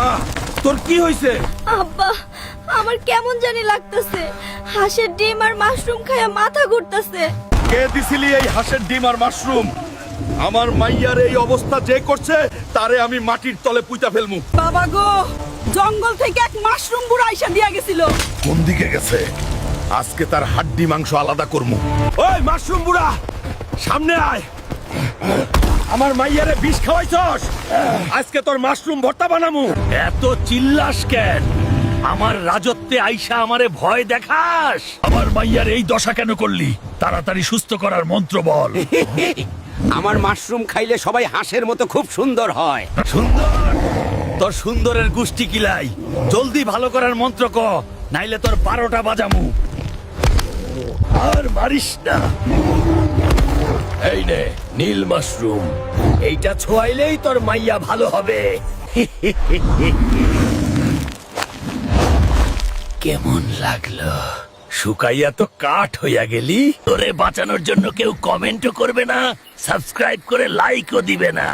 মা তোর কি হইছে? আব্বা, আমার কেমন জানি লাগতেছে। হাঁসের ডিম আর মাশরুম খায়া মাথা ঘুরতেছে। কে দিছিলি এই হাঁসের ডিম আর মাশরুম? আমার মাইয়ার এই অবস্থা যে করছে তারে আমি মাটির তলে পুঁতা ফেলমু। বাবা গো, জঙ্গল থেকে এক মাশরুম বুড়া আইসা দিয়া গেছিল। কোন দিকে গেছে? আজকে তার হাড্ডি মাংস আলাদা করমু। ওই মাশরুম বুড়া, সামনে আয়। আমার মাইয়ারে বিষ খাওয়াইছস, আজকে তোর মাশরুম ভর্তা বানামু। এত চিল্লাস কেন? আমার রাজত্বে আইসা আমারে ভয় দেখাস? আমার মাইয়ার এই দশা কেন করলি? তাড়াতাড়ি সুস্থ করার মন্ত্র বল। আমার মাশরুম খাইলে সবাই হাঁসের মতো খুব সুন্দর হয়। সুন্দর? তোর সুন্দরের গুষ্টি কিলাই। জলদি ভালো করার মন্ত্র ক, নাইলে তোর 12টা বাজামু। আর মারিস না। এই নে নীল মাশরুম, এইটা ছোঁয়াইলেই তোর মাইয়া ভালো হবে। কেমন লাগলো? শুকাইয়া তো কাঠ হইয়া গেলি। তোরে বাঁচানোর জন্য কেউ কমেন্টও করবে না, সাবস্ক্রাইব করে লাইকও দিবে না।